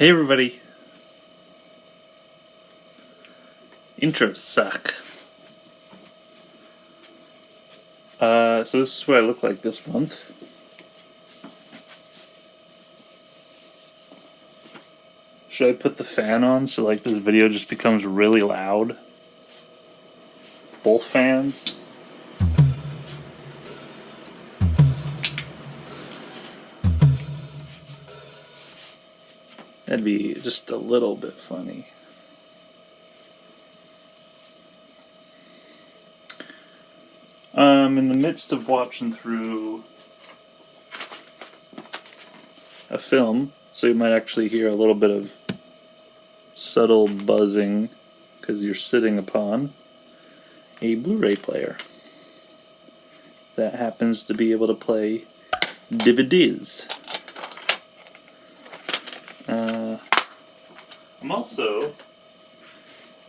Hey everybody. Intros suck. So this is what I look like this month. Should I put the fan on so like this video just becomes really loud? Both fans? That'd be just a little bit funny. I'm in the midst of watching through a film, so you might actually hear a little bit of subtle buzzing because you're sitting upon a Blu-ray player that happens to be able to play DVDs. I'm also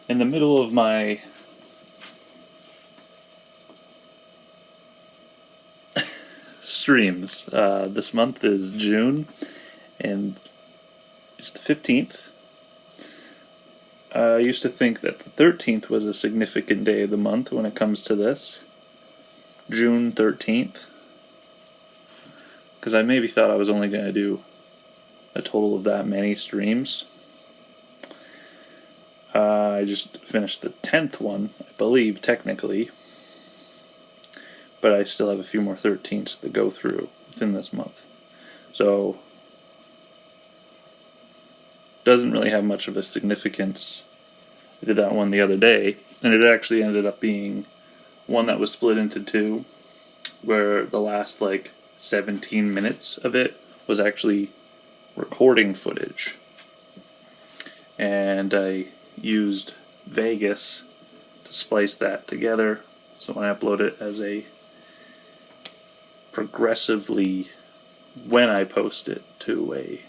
in the middle of my streams. This month is June, and it's the 15th. I used to think that the 13th was a significant day of the month when it comes to this. June 13th. Because I maybe thought I was only going to do a total of that many streams. I just finished the 10th one, I believe, technically. But I still have a few more 13ths to go through within this month. So, doesn't really have much of a significance. I did that one the other day, and it actually ended up being one that was split into two, where the last like 17 minutes of it was actually recording footage. And I used Vegas to splice that together, so when I upload it as a progressively, when I post it to a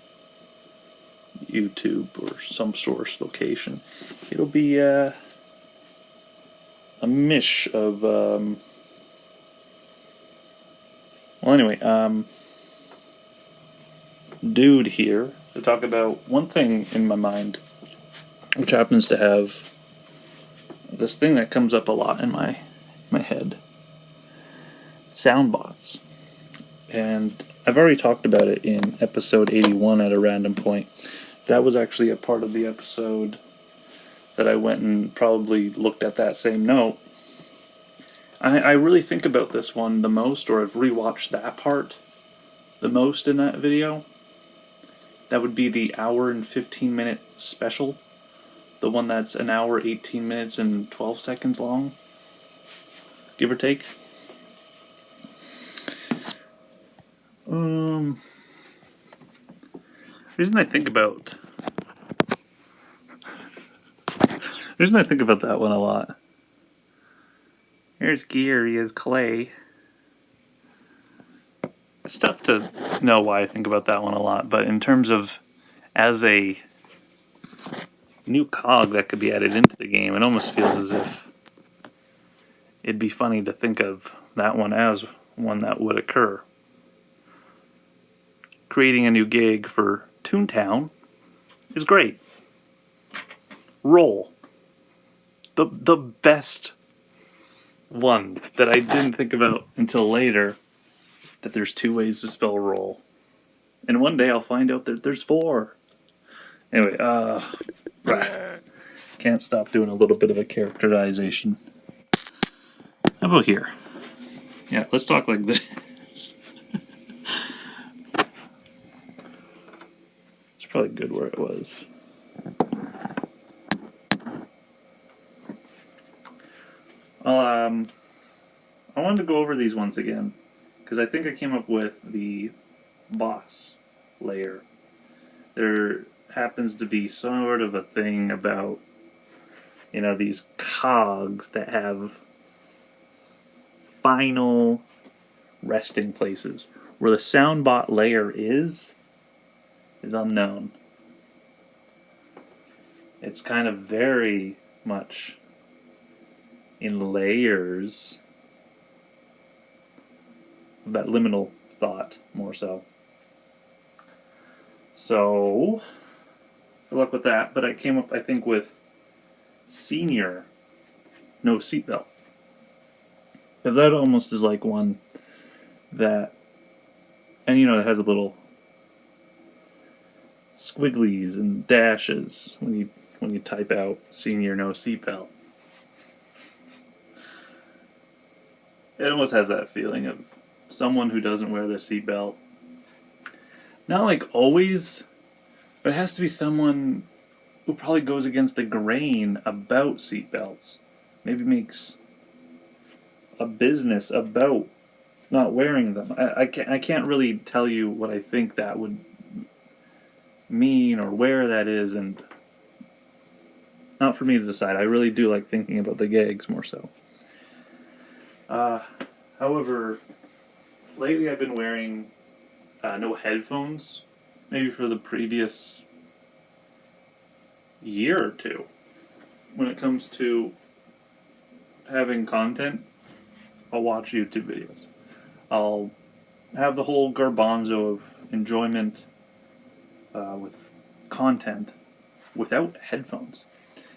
YouTube or some source location, it'll be a mish of well anyway, dude here to talk about one thing in my mind, which happens to have this thing that comes up a lot in my head. Soundbots. And I've already talked about it in episode 81 at a random point. That was actually a part of the episode that I went and probably looked at that same note. I really think about this one the most, or I've rewatched that part the most in that video. That would be the hour and 15 minute special. The one that's an hour, 18 minutes, and 12 seconds long. Give or take. Reason I think about that one a lot. Here's Gary as Clay. It's tough to know why I think about that one a lot, but in terms of as a new cog that could be added into the game, it almost feels as if it'd be funny to think of that one as one that would occur. Creating a new gig for ToonTown is great. Roll. The best one that I didn't think about until later, that there's two ways to spell roll. And one day I'll find out that there's four. Anyway, can't stop doing a little bit of a characterization. How about here? Yeah, let's talk like this. It's probably good where it was. I wanted to go over these ones again, because I think I came up with the boss layer. There happens to be sort of a thing about, you know, these cogs that have final resting places. Where the Soundbot layer is unknown. It's kind of very much in layers. That liminal thought, more so. So, Good luck with that. But I came up, I think, with senior no seatbelt. Because that almost is like one that, and you know, it has a little squigglies and dashes when you type out senior no seatbelt. It almost has that feeling of someone who doesn't wear their seatbelt. Not like always, but it has to be someone who probably goes against the grain about seatbelts. Maybe makes a business about not wearing them. I can't really tell you what I think that would mean or where that is, and not for me to decide. I really do like thinking about the gags more so. However, lately I've been wearing no headphones, maybe for the previous year or two. When it comes to having content, I'll watch YouTube videos. I'll have the whole garbanzo of enjoyment with content without headphones.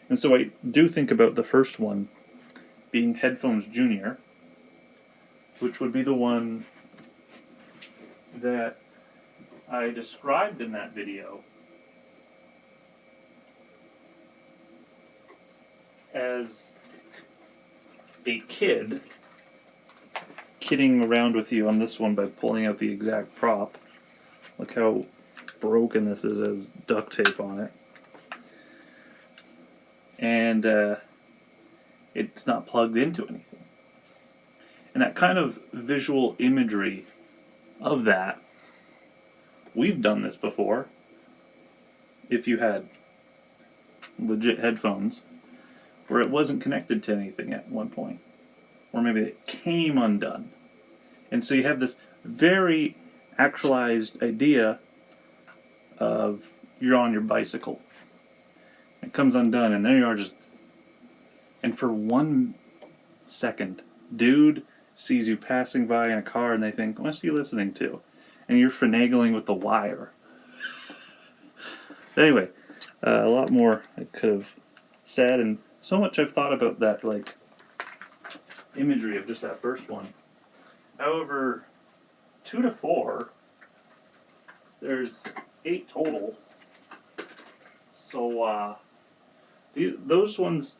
And so I do think about the first one being Headphones Junior, which would be the one that I described in that video as a kid kidding around with you on this one by pulling out the exact prop. Look how broken this is, as duct tape on it. And it's not plugged into anything. And that kind of visual imagery of that, we've done this before. If you had legit headphones, where it wasn't connected to anything at one point. Or maybe it came undone. And so you have this very actualized idea of you're on your bicycle. It comes undone, and there you are just... And for 1 second, dude sees you passing by in a car and they think, what's he listening to? And you're finagling with the wire. Anyway, a lot more I could have said, and so much I've thought about that, like, imagery of just that first one. However, 2 to 4, there's 8 total. So, those ones,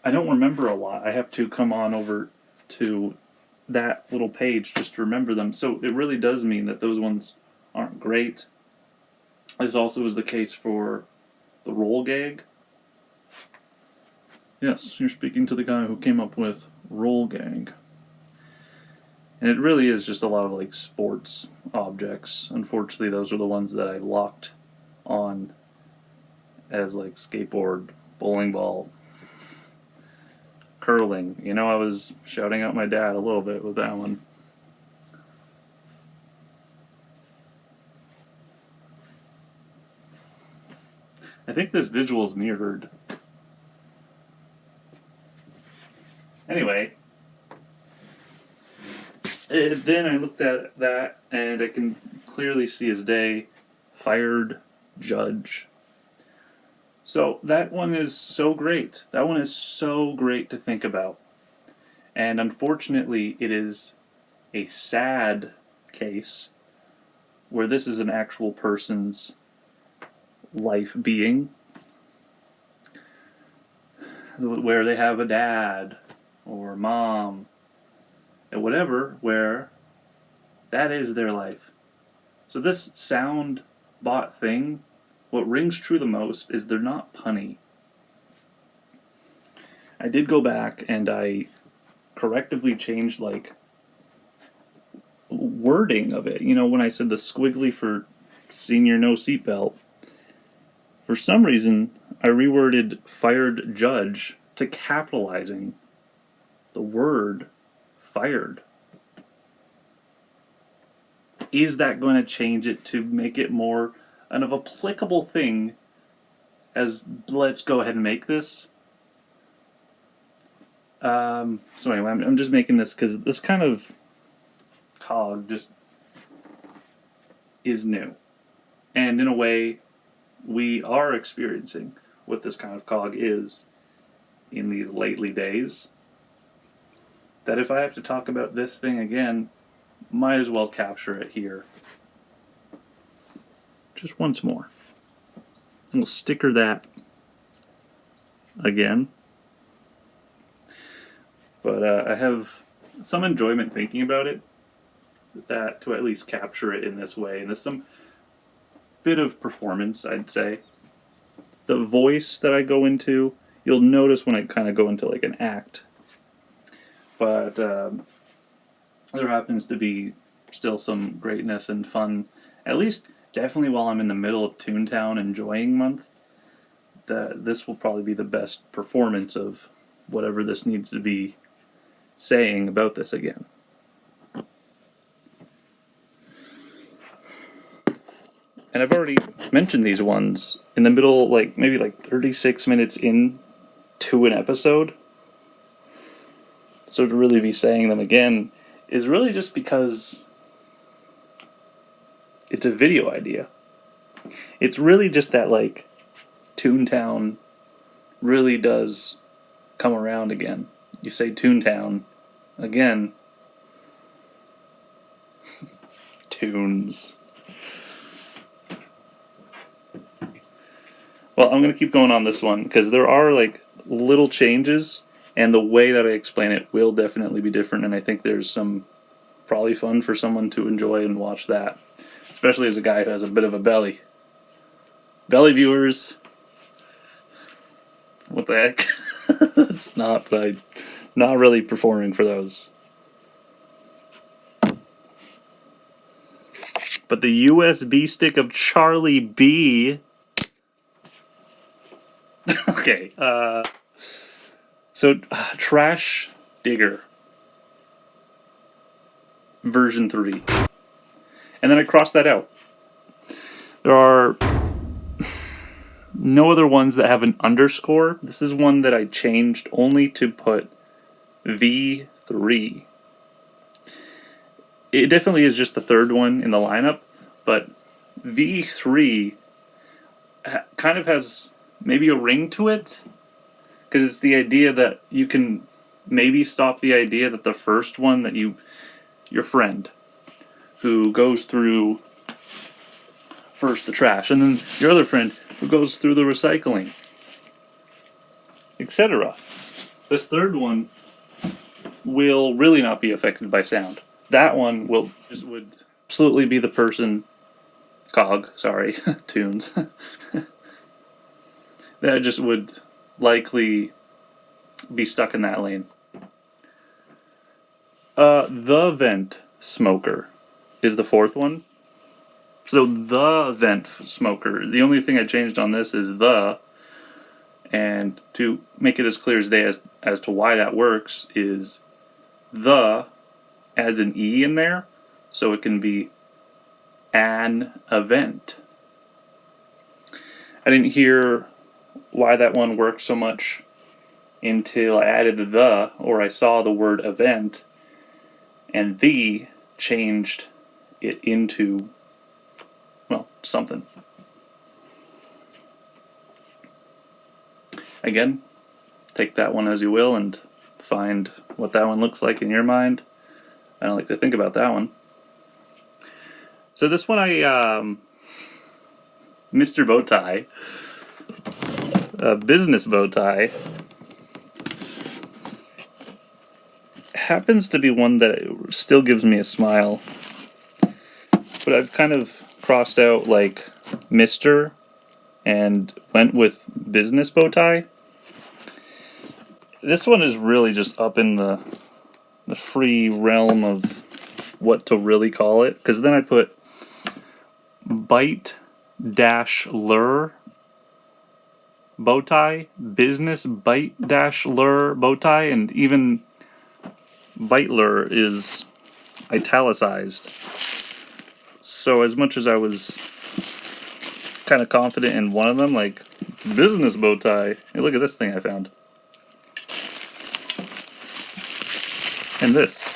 I don't remember a lot. I have to come on over to that little page just to remember them. So it really does mean that those ones aren't great. This also is the case for the roll gag. Yes, you're speaking to the guy who came up with roll gag. And it really is just a lot of like sports objects. Unfortunately, those are the ones that I locked on as like skateboard, bowling ball, curling. You know, I was shouting out my dad a little bit with that one. I think this visual is mirrored. Anyway, then I looked at that and I can clearly see as day, fired judge. So that one is so great. That one is so great to think about. And unfortunately, it is a sad case where this is an actual person's life being, where they have a dad or mom and whatever, where that is their life. So this Soundbot thing, what rings true the most is they're not punny. I did go back and I correctively changed like wording of it. You know, when I said the squiggly for senior no seatbelt, for some reason I reworded fired judge to capitalizing the word fired. Is that going to change it to make it more an applicable thing as let's go ahead and make this? So anyway, I'm just making this because this kind of cog just is new. And in a way, we are experiencing what this kind of cog is in these lately days, that if I have to talk about this thing again, might as well capture it here. Just once more. And we'll sticker that again. But I have some enjoyment thinking about it, that to at least capture it in this way. And there's some bit of performance, I'd say. The voice that I go into, you'll notice when I kind of go into like an act. But there happens to be still some greatness and fun, at least definitely while I'm in the middle of ToonTown enjoying month. This will probably be the best performance of whatever this needs to be saying about this again. And I've already mentioned these ones in the middle, like maybe like 36 minutes into an episode. So to really be saying them again is really just because it's a video idea. It's really just that like ToonTown really does come around again. You say ToonTown again. Tunes. Well, I'm going to keep going on this one because there are like little changes, and the way that I explain it will definitely be different, and I think there's some probably fun for someone to enjoy and watch that, especially as a guy who has a bit of a belly. Belly viewers, what the heck? It's not, but I'm not really performing for those. But the USB stick of Charlie B. Okay, so Trash Digger version 3. And then I crossed that out. There are no other ones that have an underscore. This is one that I changed only to put V3. It definitely is just the third one in the lineup, but V3 kind of has maybe a ring to it, because it's the idea that you can maybe stop the idea that the first one that your friend who goes through first the trash, and then your other friend who goes through the recycling, etc. This third one will really not be affected by sound. That one would absolutely be the person, tunes, that just would likely be stuck in that lane. The vent smoker is the fourth one. So the vent smoker, the only thing I changed on this is the, and to make it as clear as day as to why that works is the adds an E in there, so it can be an event. I didn't hear why that one worked so much until I added the, or I saw the word event, and the changed it into, well, something. Again, take that one as you will and find what that one looks like in your mind. I don't like to think about that one. So this one Mr. Bowtie, business bowtie, happens to be one that still gives me a smile. But I've kind of crossed out like Mr. and went with business bowtie. This one is really just up in the free realm of what to really call it, because then I put bite-lure bowtie, business bite-lure bowtie, and even bite-lure is italicized. So as much as I was kind of confident in one of them, like business bowtie, hey, look at this thing I found. And this.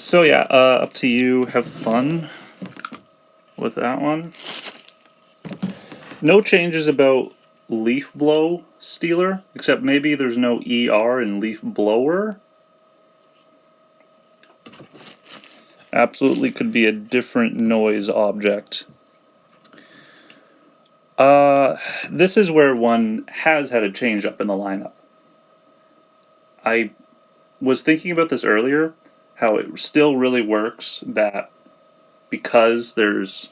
So yeah, up to you. Have fun with that one. No changes about leaf blow stealer, except maybe there's no ER in leaf blower. Absolutely could be a different noise object. This is where one has had a change up in the lineup. I was thinking about this earlier, how it still really works that because there's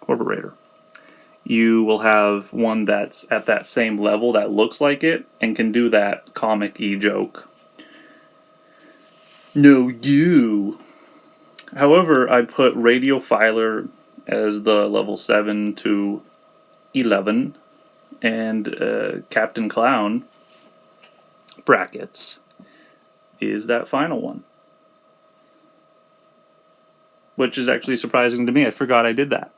carburetor, you will have one that's at that same level that looks like it and can do that comic joke. No, you. However, I put Radio Filer as the level 7 to 11 and Captain Clown brackets is that final one. Which is actually surprising to me. I forgot I did that.